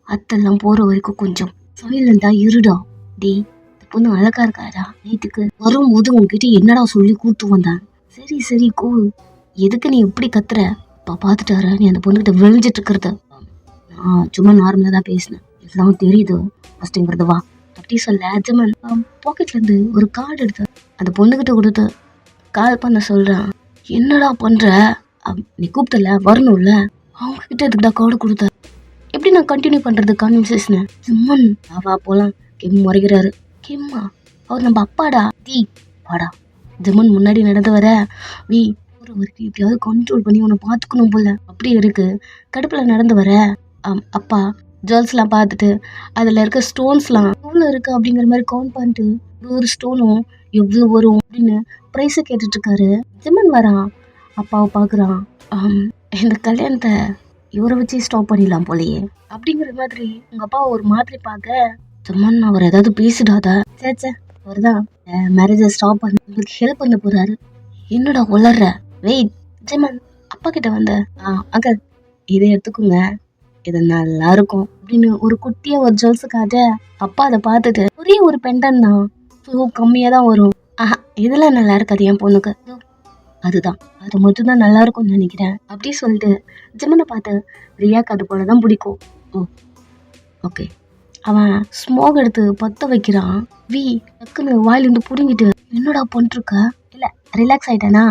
அத்தெல்லாம் போற வரைக்கும் கொஞ்சம் சைலண்டா இருடா. டி இந்த பொண்ணு அழகா இருக்காடா, நேத்துக்கு வரும்போது உங்ககிட்ட என்னடா சொல்லி கூட்டு வந்தான். சரி சரி கூல், எதுக்கு நீ எப்படி கத்துற? அப்பா பாத்துட்டாரு நீ அந்த பொண்ணுகிட்ட விழிஞ்சிட்டு இருக்கிறத. நான் சும்மா நார்மலா தான் பேசினேன், இதெல்லாம் தெரியுது ஃபர்ஸ்ட்ங்கிறது வா அப்படி சொல்ல ஜிம்மன் பாக்கெட்ல இருந்து ஒரு கார்டு எடுத்து அந்த பொண்ணுகிட்ட கொடுத்து கால் பண்ண சொல்றான். என்னடா பண்ற? நீ கூப்பிட்டல வரணும்ல, அவங்க கிட்ட எதுக்குடா கார்டு கொடுத்த? எப்படி நான் கண்டினியூ பண்றது கான்வர்சேஷனை? ஜிம்மன் வா போலாம். கிம் முறைகிறாரு. கிம்மா அவர் நம்ம அப்பாடா. டி வாடா. ஜிம்மன் முன்னாடி நடந்து வர, வி ஒரு வரைக்கும் எப்படியாவது கண்ட்ரோல் பண்ணி உன்னை பார்த்துக்கணும் போல அப்படி இருக்கு. கடுப்புல நடந்து வர, அப்பா ஜுவல்ஸ்லாம் பார்த்துட்டு அதில் இருக்க ஸ்டோன்ஸ்லாம் எவ்வளோ இருக்குது அப்படிங்கிற மாதிரி கவுண்ட் பண்ணிட்டு ஒரு ஸ்டோனும் எவ்வளோ வரும் அப்படின்னு ப்ரைஸை கேட்டுட்டு இருக்காரு. ஜிம்மன் வரான், அப்பாவை பார்க்குறான். இந்த கல்யாணத்தை இவரை வச்சு ஸ்டாப் பண்ணிடலாம் போலையே அப்படிங்கிற மாதிரி உங்கள் அப்பாவை ஒரு மாதிரி பார்க்க, ஜிம்மன் அவர் ஏதாவது பேசிடாத. சேச்சே அவர் தான் மேரேஜை ஸ்டாப் பண்ணி உங்களுக்கு ஹெல்ப் பண்ண போகிறாரு. என்னடா உளர்ற? வெயிட். ஜிம்மன் அப்பா கிட்ட வந்த, அங்கிள் இதை எடுத்துக்கோங்க, இது நல்லா இருக்கும் அப்படின்னு ஒரு குட்டியா ஒரு ஜுவல்ஸுக்காக அப்பா அதை பார்த்துட்டு ஒரே ஒரு பெண்டன் தான், ஸோ கம்மியாக தான் வரும். இதெல்லாம் நல்லா இருக்காது என் பொண்ணுக்கு, அதுதான் அது மட்டும் தான் நல்லா இருக்கும்னு நினைக்கிறேன் அப்படி சொல்லிட்டு ஜிம்மனை பார்த்து, ரியாக்கு அது போல தான் பிடிக்கும். ஓ ஓகே. அவன் ஸ்மோக் எடுத்து பற்ற வைக்கிறான். வி டக்குன்னு வாயிலிருந்து பிடுங்கிட்டு, என்னடா பண்ணிருக்க? இல்லை ரிலாக்ஸ் ஆயிட்டானா?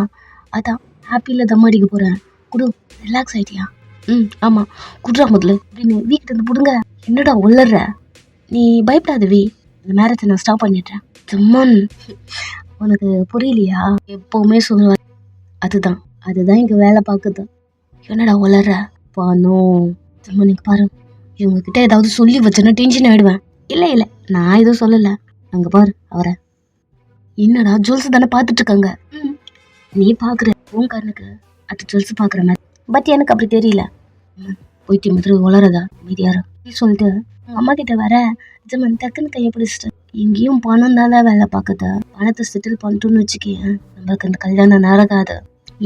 அதான் ஹாப்பியில் தம் அடிக்க போகிறேன், குடு. ரிலாக்ஸ் ஆயிட்டியா? ஆமாம் குட்ரா முதல்ல அப்படின்னு வீக்கிட்ட இருந்து பிடுங்க. என்னடா உளர்ற? நீ பயப்படாத வி, இந்த மேரேஜை நான் ஸ்டாப் பண்ணிடுறேன். ஜிம்மன் உனக்கு புரியலையா? எப்போவுமே சொல்லுவேன், அதுதான் அதுதான் இங்கே வேலை பார்க்குது. என்னடா உளர்ற? பானோ ஜிம்மன் இங்கே பாரு, இவங்ககிட்ட ஏதாவது சொல்லி வச்சேன்னா டென்ஷன் ஆகிடுவேன். இல்லை இல்லை நான் எதுவும் சொல்லலை, அங்கே பாரு அவரை. என்னடா ஜுவல்ஸ் தானே பார்த்துட்டு இருக்காங்க. நீ பார்க்குற உன் கண்ணுக்கு அது ஜுவல்ஸ் பார்க்குற மாதிரி, பட் எனக்கு அப்படி தெரியல. போயிட்டு மாதிரி வளரதா மீதியாரு சொல்லிட்டு உங்க அம்மா கிட்ட வர, ஜிம்மன் டக்குன்னு கையை பிடிச்சிட்டு, எங்கேயும் பணம் தானே வேலை பார்க்குது, பணத்தை செட்டில் பண்ணிட்டோன்னு வச்சுக்கேன், நம்மளுக்கு அந்த கல்யாணம் நடக்காது.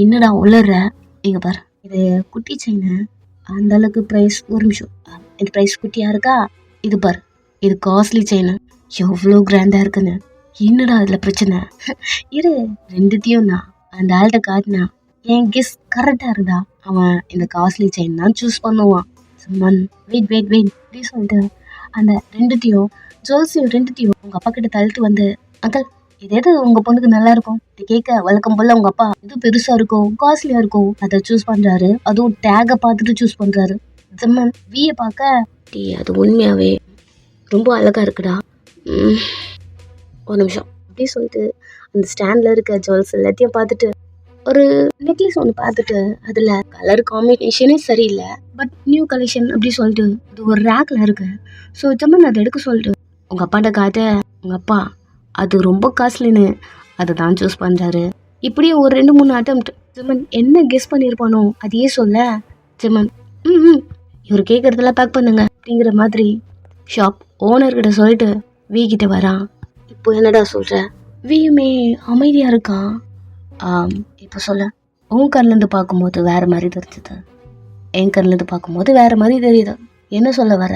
என்னடா உளர்ற? இங்க பாரு, இது குட்டி செயின், அந்த அளவுக்கு ப்ரைஸ். ஒரு நிமிஷம், இது ப்ரைஸ் குட்டியா இருக்கா? இது பாரு, இது காஸ்ட்லி செயின், எவ்வளோ கிராண்டா இருக்குன்னு. என்னடா அதுல பிரச்சனை? இரு, ரெண்டுத்தையும் நான் அந்த ஆள்கிட்ட காட்டினா என் கெஸ் கரெக்டாக இருந்தா அவன் இந்த காஸ்ட்லி செயின் தான் சூஸ் பண்ணுவான். சும்மன் வெயிட் வெயிட் வெயிட் அப்படி சொல்லிட்டு அந்த ரெண்டுத்தையும் ஜுவல்ஸையும் ரெண்டுத்தையும் உங்கள் அப்பா கிட்ட தள்ளிட்டு வந்து, அங்கிள் இது எது உங்கள் பொண்ணுக்கு நல்லா இருக்கும்? இது கேட்க வழக்கம் போல உங்கள் அப்பா இது பெருசாக இருக்கும் காஸ்ட்லியாக இருக்கும் அதை சூஸ் பண்ணுறாரு. அதுவும் டேகை பார்த்துட்டு சூஸ் பண்ணுறாரு. ஜிம்மன் வியை பார்க்க, டீ அது உண்மையாகவே ரொம்ப அழகாக இருக்குடா. ஒரு நிமிஷம் அப்படி சொல்லிட்டு அந்த ஸ்டாண்டில் இருக்க ஜுவல்ஸ் எல்லாத்தையும் பார்த்துட்டு, ஒரு நெக்லஸ் ஒன்று பார்த்துட்டு அதில் கலர் காம்பினேஷனே சரியில்லை, பட் நியூ கலெக்ஷன் அப்படி சொல்லிட்டு அது ஒரு ரேக்கில் இருக்கு. ஸோ ஜிம்மன் அதை எடுக்க சொல்லிட்டு உங்கள் அப்பாட்ட காட்ட, உங்கள் அப்பா அது ரொம்ப காஸ்ட்லின்னு அதை தான் சூஸ் பண்ணுறாரு. இப்படியும் ஒரு 2-3 அட்டெம்ப்ட். ஜிம்மன் என்ன கெஸ் பண்ணியிருப்பானோ அதையே சொல்ல, ஜிம்மன் இவர் கேட்குறதெல்லாம் பேக் பண்ணுங்க அப்படிங்கிற மாதிரி ஷாப் ஓனர்கிட்ட சொல்லிட்டு வி கிட்ட வரான். இப்போ என்னடா சொல்கிற? வியுமே அமைதியாக இருக்கான். இப்போ சொல்ல, உன் கண்ணிலேருந்து பார்க்கும்போது வேறு மாதிரி தெரிஞ்சுது, என் கண்ணிலேருந்து பார்க்கும்போது வேறு மாதிரி தெரியுது, என்ன சொல்ல வர?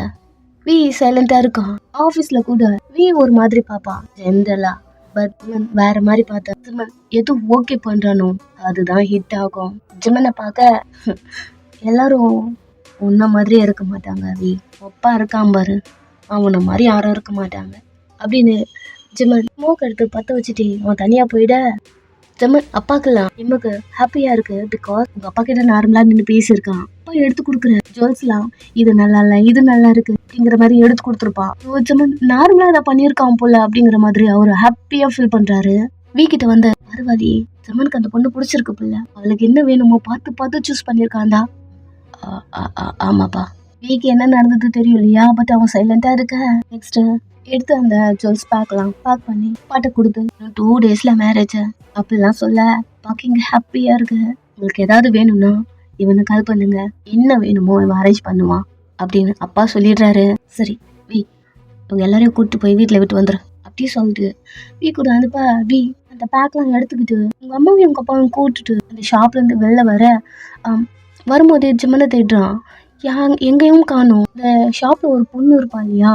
வி சைலண்டாக இருக்கான். ஆஃபீஸில் கூட வி ஒரு மாதிரி பார்ப்பான் ஜென்ரலாக, பட் வேறு மாதிரி பார்த்தா ஜிம்மன் எது ஓகே பண்ணுறானோ அதுதான் ஹிட் ஆகும். ஜிம்மனை பார்க்க எல்லாரும் உன்ன மாதிரியே இருக்க மாட்டாங்க வி, அப்பா இருக்கான் பாரு அவனை மாதிரி யாரும் இருக்க மாட்டாங்க அப்படின்னு ஜிம்மன் ஸ்மோக் எடுத்து பற்ற வச்சுட்டு அவன் தனியாக போயிட, ஜிம்மன் அப்பாக்கெல்லாம் எம்மக்கு ஹாப்பியா இருக்கு. பிகாஸ் உங்க அப்பா கிட்ட நார்மலா நின்று பேசியிருக்கான். அப்பா எடுத்து கொடுக்குற ஜுவல்ஸ்லாம் இது நல்லா இல்லை இது நல்லா இருக்கு அப்படிங்கிற மாதிரி எடுத்து கொடுத்துருப்பான். ஜிம்மன் நார்மலா இதை பண்ணியிருக்கான் போல அப்படிங்கிற மாதிரி அவரு ஹாப்பியா ஃபீல் பண்றாரு. வீக்கிட்ட வந்து பரவாயில்ல, ஜிம்மனுக்கு அந்த பொண்ணு பிடிச்சிருக்கு போல, அவளுக்கு என்ன வேணுமோ பார்த்து பார்த்து சூஸ் பண்ணியிருக்காண்டா. ஆமாப்பா. வீக்கு என்ன நடந்தது தெரியும் இல்லையா, பட் அவன் சைலண்டா இருக்க. நெக்ஸ்ட் எடுத்து அந்த ஜுவல்ஸ் பேக் பண்ணி பாட்டை கொடுத்து 2 daysல மேரேஜ் அப்படிலாம் சொல்ல பாக்கிங்க ஹாப்பியா இருக்கு. உங்களுக்கு ஏதாவது வேணும்னா இவனை கால் பண்ணுங்க, என்ன வேணுமோ இவன் அரேஞ்ச் பண்ணுவான் அப்படின்னு அப்பா சொல்லிடுறாரு. சரி வி இவங்க எல்லாரையும் கூப்பிட்டு போய் வீட்டில் விட்டு வந்துடும் அப்படி சொல்லிட்டு வி கூட அனுப்ப, வி அந்த பேக்லாம் எடுத்துக்கிட்டு உங்க அம்மாவையும் உங்க அப்பாவையும் கூட்டிட்டு அந்த ஷாப்ல இருந்து வெளில வர வரும்போதே ஜிம்மனை தேடுறான். எங்கேயும் காணோம். இந்த ஷாப்ல ஒரு பொண்ணு இருப்பா இல்லையா,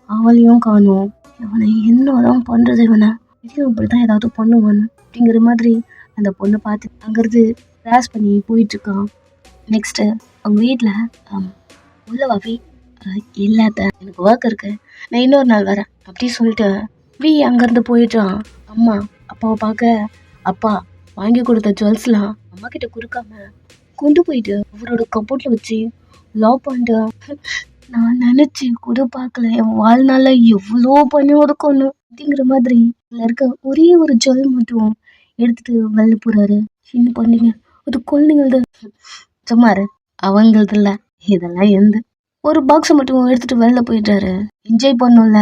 அவளையும் காணோம். இவனை என்னதான் பண்றது, இவனை இதையும் இப்படிதான் ஏதாவது பண்ணுவான்னு அப்படிங்கிற மாதிரி அந்த பொண்ணை பார்த்து அங்கிருந்து கிராஸ் பண்ணி போயிட்டு இருக்கான். நெக்ஸ்ட் அவங்க வீட்டில் உள்ள வாவி இல்லாத எனக்கு ஒர்க் இருக்கு, நான் இன்னொரு நாள் வரேன் அப்படி சொல்லிட்டு அங்கேருந்து போயிட்டான். அம்மா அப்பாவை பார்க்க அப்பா வாங்கி கொடுத்த ஜுவல்ஸ்லாம் அம்மா கிட்ட கொடுக்காம கொண்டு போயிட்டு அவரோட கப்போர்ட்ல வச்சு லாக் பண்ணிட்டு, நான் நினைச்சு கூட பார்க்கல என் வாழ்நாள எவ்வளோ பண்ணி ஒதுக்கணும் அப்படிங்கிற மாதிரி இருக்க ஒரே ஒரு ஜுவல் மட்டும் எடுத்துட்டு வெளில போறாரு. என்ன பண்ணீங்க, அது குழந்தைங்களது. சும்மாரு, அவங்களது இல்ல, இதெல்லாம் எந்த ஒரு பாக்ஸை மட்டும் எடுத்துட்டு வெளில போயிட்டாரு. என்ஜாய் பண்ணும்ல,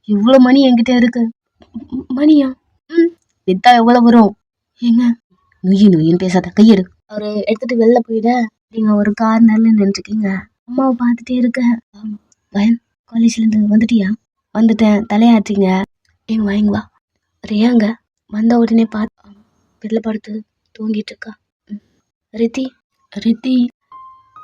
இவ்வளோ மணி என்கிட்ட இருக்கு. மணியா? வித்தா எவ்வளவு வரும்? ஏங்க நுயின்னு பேசாத, கையெடு. அவரு எடுத்துட்டு வெளில போயிட நீங்க ஒரு கார்னர்ல நின்றுருக்கீங்க. அம்மாவை பார்த்துட்டே இருக்க. பயன் காலேஜ்ல இருந்து வந்துட்டியா? வந்துட்டேன், தலையாட்டிங்க. எங்க வாங்க வா. ரியாங்க வந்த உடனே பார்த்து வீட்டில் படுத்து தூங்கிட்டு இருக்கா. ரித்தி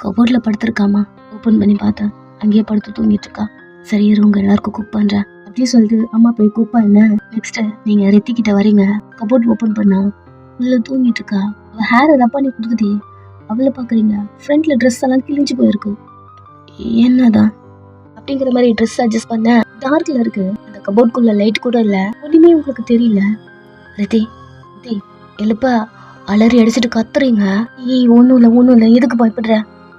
கபோர்டில் படுத்துருக்காமா. ஓப்பன் பண்ணி பார்த்தேன், அங்கேயே படுத்து தூங்கிட்டு இருக்கா. சரி உங்க எல்லாருக்கும் குக் பண்றேன் அப்படின்னு சொல்லிட்டு அம்மா போய் குக் பண்ண. நெக்ஸ்ட் நீங்க ரித்தி கிட்ட வரீங்க. கபோர்ட் ஓப்பன் பண்ணா உள்ள தூங்கிட்டு இருக்கா. அவள் ஹேரை ரப் பண்ணி கொடுத்துட்டே அவளை பாக்குறீங்க. ஃப்ரண்ட்ல ட்ரெஸ் எல்லாம் கிழிஞ்சு போயிருக்கு. என்னதான் அப்படிங்கிற மாதிரி ட்ரெஸ் அட்ஜஸ்ட் பண்ண டார்க்ல இருக்கு. அந்த கபோர்டுக்குள்ள லைட் கூட இல்ல. ஒண்ணுமே உங்களுக்கு தெரியல. ரித்தி எழுப்ப அலறி அடிச்சுட்டு கத்துறீங்க. ஒண்ணும் இல்ல எதுக்கு பயப்படுற?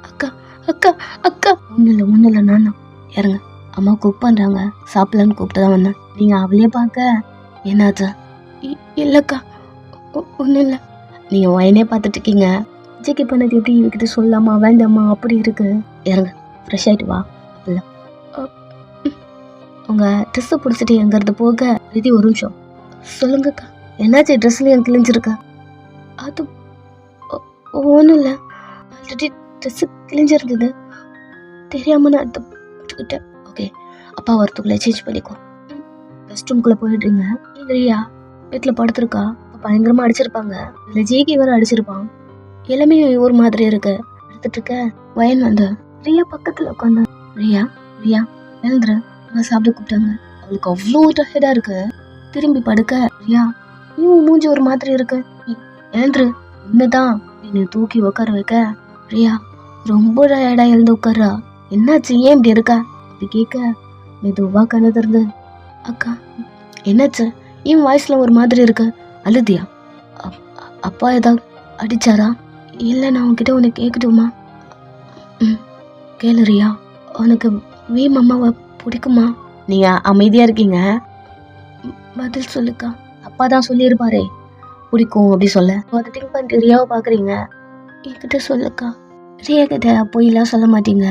அக்கா அக்கா அக்கா ஒண்ணும் இல்ல நானா இறங்க. அம்மா குக் பண்றாங்க, சாப்பிடலான்னு கூப்பிட்டு தான் வந்தேன். நீங்க அவளையே பார்க்க என்னாச்சா? இல்லக்கா ஒண்ணும் இல்ல. நீங்க வயனே பார்த்துட்டு இருக்கீங்க. ஜெக்கி பண்ணது எப்படி இவகிட்ட சொல்லாமா வேண்டாமா அப்படி இருக்கு. இறங்க, ஃப்ரெஷ் ஆயிட்டு வா. அப்படில உங்க ட்ரெஸ்ஸை பிடிச்சிட்டு எங்கிறது போக ரிதி ஒரு நிமிஷம். சொல்லுங்கக்கா, என்னாச்சு? ட்ரெஸ்லயும் கிழிஞ்சிருக்கா? அது ஒன்றும் இல்லை, ஆல்ரெடி ட்ரெஸ்ஸு கிழிஞ்சிருந்தது, தெரியாம நான் எடுத்துக்கிட்டேன். ஓகே, அப்பா வரத்துக்குள்ளே சேஞ்ச் பண்ணிக்கோ. ரெஸ்ட் ரூம்குள்ளே போயிடுறீங்க. ரியா வீட்டில் படுத்துருக்கா. பயங்கரமா அடிச்சிருப்பாங்க. இதுல ஜேகி வர அடிச்சிருப்பான். எல்லாமே ஒரு மாதிரி இருக்கு. எடுத்துட்டு இருக்க வயன் வந்து ரியா பக்கத்துல உட்காந்து, ரியா எழுந்துரு, சாப்பிட கூப்பிட்டாங்க. அவளுக்கு அவ்வளோ டயர்டா இருக்கு. திரும்பி படுக்க, ரியா நீ மூஞ்சி ஒரு மாதிரி இருக்கு, எழுந்துரு. இன்னதான் என்னை தூக்கி உட்கார வைக்க, ரியா ரொம்ப டயர்டா எழுந்து உட்கார்றா. என்னாச்சு, ஏன் இப்படி இருக்கா அப்படி கேட்க மெதுவா கண்ணு திறந்து, அக்கா என்னாச்சு? என் வாய்ஸ்ல ஒரு மாதிரி இருக்கு, அழுதியா? அப்பா ஏதாவது அடிச்சாரா? இல்லை, நான் உன்கிட்ட உன்னை கேட்கட்டுமா? கேளுறியா, உனக்கு அம்மாவை பிடிக்குமா? நீங்க அமைதியா இருக்கீங்க, பதில் சொல்லுக்கா. அப்பா தான் சொல்லியிருப்பாரே பிடிக்கும் அப்படி சொல்ல. அதை திங்க் பண்ணிட்டு ரியாவை பார்க்குறீங்க. என்கிட்ட சொல்லுக்கா. ரியா கிட்ட போயெல்லாம் சொல்ல மாட்டீங்க.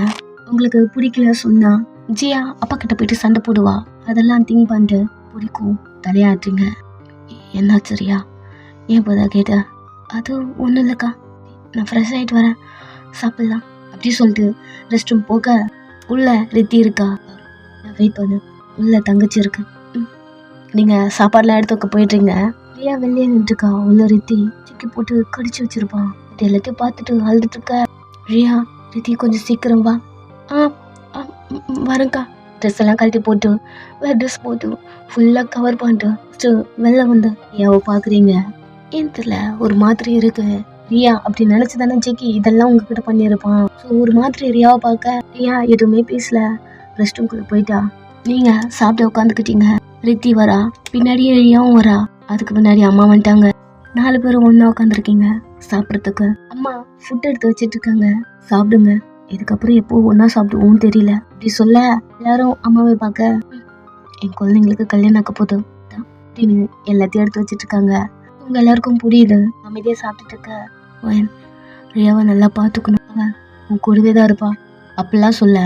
உங்களுக்கு பிடிக்கல சொன்னா ஜியா அப்பா கிட்ட போயிட்டு சண்டை போடுவா. அதெல்லாம் திங்க் பண்ணிட்டு பிடிக்கும் தலையாட்டுங்க. என்னாச்சு ரியா, ஏன் இப்போதான் கேட்ட? அது ஒன்றும் இல்லைக்கா, நான் ஃப்ரெஷ் ஆகிட்டு வரேன், சாப்பிட்லாம் அப்படி சொல்லிட்டு ரெஸ்ட் ரூம் போக உள்ள ரித்தி இருக்கா. நான் வெயிட் பண்ணு, உள்ள தங்கச்சி இருக்கு. நீங்கள் சாப்பாடுலாம் எடுத்து போயிட்டுறீங்க. ரியா வெளியே நின்றுருக்கா. உள்ள ரித்தி சிக்கி போட்டு கடிச்சு வச்சிருப்பான். இது எல்லாத்தையும் பார்த்துட்டு அழுதுட்டு இருக்க. ரியா, ரித்தி கொஞ்சம் சீக்கிரம் வா. வரேங்க்கா. ட்ரெஸ் எல்லாம் கழட்டி போட்டு வேறு ட்ரெஸ் போட்டு ஃபுல்லாக கவர் பண்ணிட்டு வெளில வந்து ரியாவை பார்க்குறீங்க. ஏன் தெரியல, ஒரு மாதிரி இருக்கு. ரியா அப்படி நினச்சி தானே ஜெக்கி இதெல்லாம் உங்ககிட்ட பண்ணியிருப்பான். ஸோ ஒரு மாதிரி ரியாவை பார்க்க ரியா எதுவுமே பேசல. ரெஸ்ட் ரூம்குள்ளே போயிட்டா. நீங்கள் சாப்பிட்டு உட்காந்துக்கிட்டீங்க. ரித்தி வரா, பின்னாடியே ரியாவும் வரா. அதுக்கு முன்னாடி அம்மா வந்துட்டாங்க. 4 பேரும் ஒன்றா உட்காந்துருக்கீங்க சாப்பிட்றதுக்கு. அம்மா ஃபுட் எடுத்து வச்சிட்டு இருக்காங்க, சாப்பிடுங்க. இதுக்கப்புறம் எப்போ ஒன்றா சாப்பிடுவோம்னு தெரியல அப்படி சொல்ல எல்லாரும் அம்மாவை பார்க்க, என் குழந்தைங்களுக்கு கல்யாணம் ஆக்க போதும் அப்படின்னு எல்லாத்தையும் எடுத்து வச்சிட்டு இருக்காங்க. உங்க எல்லாருக்கும் புரியுது. அமைதியாக சாப்பிட்டுட்டு இருக்க ரியாவை நல்லா பார்த்துக்கணும், அவன் உன் கூடவே தான் இருப்பா அப்படிலாம் சொல்ல.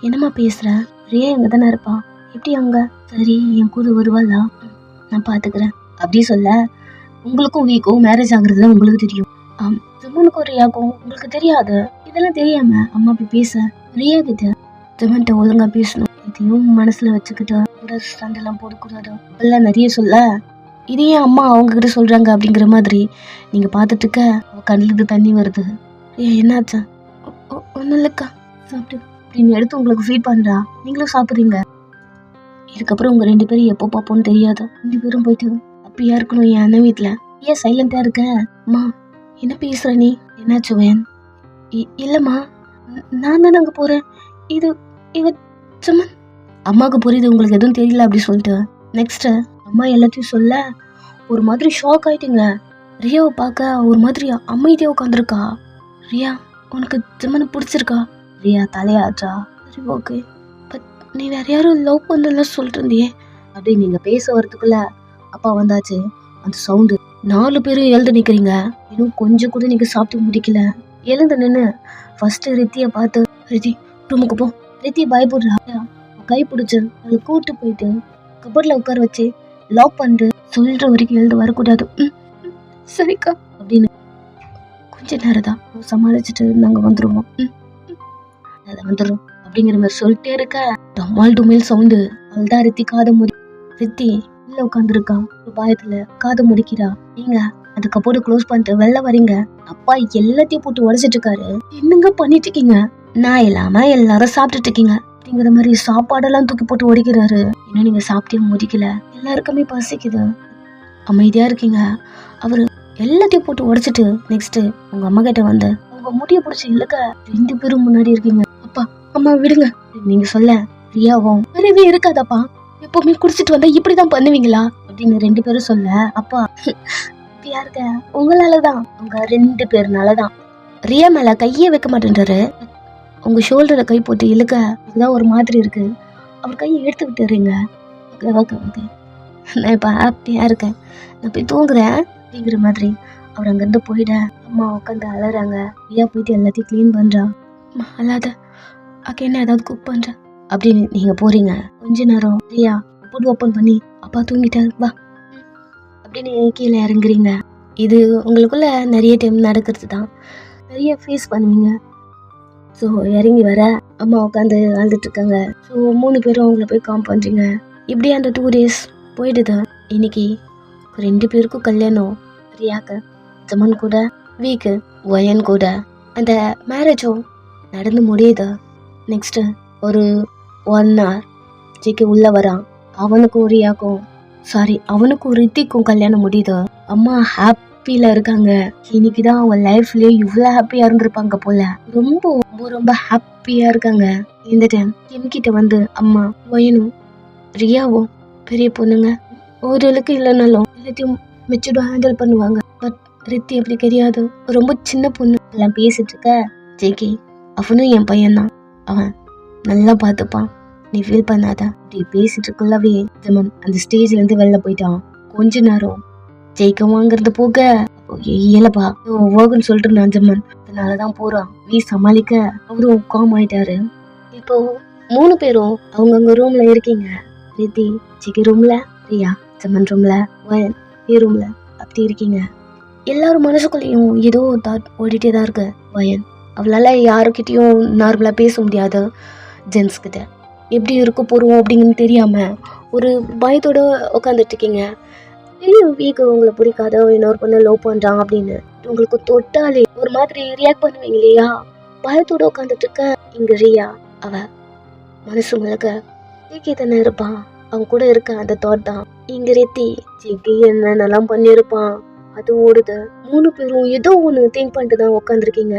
என்னம்மா பேசுற? ரியா எங்க தானே இருப்பா, எப்படி அங்க? சரி, என் கூட வருவாளா, நான் பார்த்துக்கிறேன் அப்படி சொல்ல. உங்களுக்கும் வீக்கும் மேரேஜ் ஆகுறதுல உங்களுக்கு தெரியும். ஜிமனுக்கும் ரியாக்கும் உங்களுக்கு தெரியாது. இதெல்லாம் தெரியாம அம்மா அப்படி பேச ரியா கிட்ட ஜிமன்ட்ட ஒழுங்கா பேசணும், இதையும் மனசுல வச்சுக்கிட்டு கூட சண்டைலாம் போடக்கூடாது அப்படிலாம் நிறைய சொல்ல. இதையே அம்மா அவங்க கிட்ட சொல்றாங்க அப்படிங்கிற மாதிரி நீங்க பார்த்துட்டு இருக்க கண்ணுல தண்ணி வருது. என்னாச்சா? ஒன்றும் இல்லைக்கா, சாப்பிட்டு அப்படின்னு எடுத்து உங்களுக்கு ஃபீட் பண்றா. நீங்களும் சாப்பிட்றீங்க. இதுக்கப்புறம் உங்க 2 பேரும் எப்போ பார்ப்போம்னு தெரியாது. 2 பேரும் போயிட்டு அப்படியா இருக்கணும் என் அண்ணன் வீட்டுல. ஏன் சைலண்டா இருக்க? அம்மா என்ன பேசுற நீ? என்னாச்சு வேன்? இல்லம்மா, நான் தானே அங்க போறேன். இது இவ சும்மா. அம்மாவுக்கு புரியுது உங்களுக்கு எதுவும் தெரியல அப்படி சொல்லிட்டு நெக்ஸ்ட் அம்மா எல்லாத்தையும் சொல்ல ஒரு மாதிரி ஷாக் ஆயிட்டுங்க. ரியாவை பார்க்க ஒரு மாதிரி அமைதியா உட்காந்துருக்கா. ரியா, உனக்கு ஜம்மனை பிடிச்சிருக்கா? ரியா தலையாச்சா. சரி ஓகே, பட் நீ வேற யாரும் லவ் பண்ணல சொல்லிட்டு இருந்தியே அப்படி நீங்க பேச வரதுக்குள்ள அப்பா வந்தாச்சு. அந்த சவுண்டு 4 பேரும் எழுந்து நிக்கிறீங்க. இன்னும் கொஞ்சம் கூட நீங்க சாப்பிட்டு முடிக்கல. எழுந்து நின்று ஃபர்ஸ்ட் ரித்தியை பார்த்து, ரித்தி ரூமுக்கு போ. ரித்தி பயப்படுறா. கை பிடிச்சு அவளை கூட்டு போயிட்டு கபோர்ட்ல உட்கார வச்சு லாக் பண்ணிட்டு சொல்ற வரைக்கும் எழுந்து வரக்கூடாது. சரிக்கா அப்படின்னு கொஞ்ச நேரம் தான் சமாளிச்சுட்டு நாங்க வந்துருவோம். அதை வந்துடும் அப்படிங்கிற மாதிரி சொல்லிட்டே இருக்க டமால் டுமில் சவுண்டு. அவள்தான் ரித்தி காதை முடி. ரித்தி உள்ள உட்காந்துருக்கா. ஒரு பயத்துல காதை முடிக்கிறா. நீங்க அந்த கபோர்டு க்ளோஸ் பண்ணிட்டு வெளில வரீங்க. அப்பா எல்லாத்தையும் போட்டு உடைச்சிட்டு இருக்காரு. என்னங்க பண்ணிட்டு இருக்கீங்க? நான் இல்லாம எல்லாரும் சாப்பிட்டுட்டு இருக்கீங்க அப்படிங்கிற மாதிரி சாப்பாடெல்லாம் தூக்கி போட்டு ஒடிக்கிறாரு. இன்னும் நீங்க சாப்பிட்டே முடிக்கல. எல்லாருக்குமே பசிக்குது. அமைதியா இருக்கீங்க. அவரு எல்லாத்தையும் போட்டு உடைச்சிட்டு நெக்ஸ்ட் உங்க அம்மா கிட்ட வந்து உங்க முடிய பிடிச்சி இல்லக்க 2 பேரும் முன்னாடி இருக்கீங்க. அப்பா அம்மா விடுங்க நீங்க சொல்ல ரியாவும் வரவே இருக்காதப்பா, எப்பவுமே குடிச்சிட்டு வந்தா இப்படிதான் பண்ணுவீங்களா அப்படின்னு 2 பேரும் சொல்ல அப்பா இப்படியா இருக்க உங்களாலதான், உங்க 2 பேருனாலதான். ரியா மேல கையே வைக்க மாட்டேன்றாரு. உங்க ஷோல்டர்ல கை போட்டு இழுக்க அதுதான் ஒரு மாதிரி இருக்கு. அவர் கையை எடுத்து விட்டுறீங்க. ஓகே ஓகே ஓகே, நான் இப்ப ஹாப்பியா இருக்கேன், நான் போய் தூங்குறேன் அப்படிங்கிற மாதிரி அவர் அங்கிருந்து போயிட அம்மா உட்காந்து அலறாங்க. ரியா போயிட்டு எல்லாத்தையும் கிளீன் பண்றா. அம்மா அல்லாத அக்கா என்ன ஏதாவது குக் பண்ற அப்படின்னு நீங்க போறீங்க. கொஞ்ச நேரம் ரியா போட்டு ஓப்பன் பண்ணி அப்பா தூங்கிட்டாரு வா அப்படின்னு கீழே இறங்குறீங்க. இது உங்களுக்குள்ள நிறைய டைம் நடக்கிறது தான், நிறைய ஃபேஸ் பண்ணுவீங்க. ஸோ இறங்கி வர அம்மா உட்காந்து அழுதுட்டு இருக்காங்க. ஸோ 3 பேரும் அவங்கள போய் காம் பண்ணுறீங்க. இப்படியே அந்த 2 days போயிடுது. இன்னைக்கு 2 பேருக்கும் கல்யாணம். ரியாக்கு ஜமன் கூட, வீக்கு வயன் கூட அந்த மேரேஜும் நடந்து முடியுது. நெக்ஸ்ட் ஒரு 1 hour ஜிக்கு உள்ள வரான். அவனுக்கும் ரியாக்கும் அவனுக்கும் ரித்திக்கும் கல்யாணம் முடியுது. அம்மா ஹாப்பியில இருக்காங்க. இன்னைக்குதான் அவங்க லைஃப்லயே இவ்வளவு ஹாப்பியா இருந்திருப்பாங்க போல. ரொம்ப ரொம்ப ரொம்ப ஹாப்பியா இருக்காங்க. இந்த டைம் கிட்ட வந்து அம்மா வயனும் ரியாவும் பெரிய பொண்ணுங்க, ஓரளவுக்கு இல்லைனாலும் எல்லாத்தையும் மெச்சூர்டா ஹேண்டில் பண்ணுவாங்க. பட் ரித்தி அப்படி கிடையாது, ரொம்ப சின்ன பொண்ணு. எல்லாம் பேசிட்டு இருக்க ஜேகி அவனும் என் பையன்தான், அவன் நல்லா பார்த்துப்பான், நீ ஃபீல் பண்ணாத அப்படி பேசிட்டு இருக்கவே ஜமன் அந்த ஸ்டேஜ்ல இருந்து வெளில போயிட்டான். கொஞ்ச நேரம் ஜெயிக்க வாங்குறது போக இயலப்பா ஓகன்னு சொல்லிட்டு நான் ஜமன் அதனாலதான் போறான். நீ சமாளிக்க அவரும் காம் ஆயிட்டாரு. இப்போ 3 பேரும் அவங்கவுங்க ரூம்ல இருக்கீங்க. ரித்தி ஜிகி ரூம்ல, ரியா ஜமன் ரூம்ல, வயன் ரூம்ல அப்படி இருக்கீங்க. எல்லாரும் மனசுக்குள்ளேயும் ஏதோ தாட் ஓடிட்டே தான் இருக்கு. வயன் அவளால யாருக்கிட்டையும் நார்மலா பேச முடியாது. ஜென்ஸ் கிட்ட எப்படி இருக்க போறோம் அப்படின்னு தெரியாம ஒரு பயத்தோட உட்காந்துட்டு இருக்கீங்க. வீக்கு உங்களை பிடிக்காத இன்னொரு பொண்ணு லவ் பண்றான் அப்படின்னு உங்களுக்கு தொட்டாலே ஒரு மாதிரி ரியாக்ட் பண்ணுவீங்க இல்லையா? பயத்தோட உட்காந்துட்டு இருக்க இங்க ரியா அவ மனசு முழுக்க ஜிகி தானே இருப்பான், அவன் கூட இருக்க அந்த தாட் தான். இங்க ரித்தி ஜிகி என்னென்னலாம் பண்ணிருப்பான் அது ஓடுது. 3 பேரும் ஏதோ ஒண்ணு திங்க் பண்ணிட்டு தான் உட்காந்துருக்கீங்க.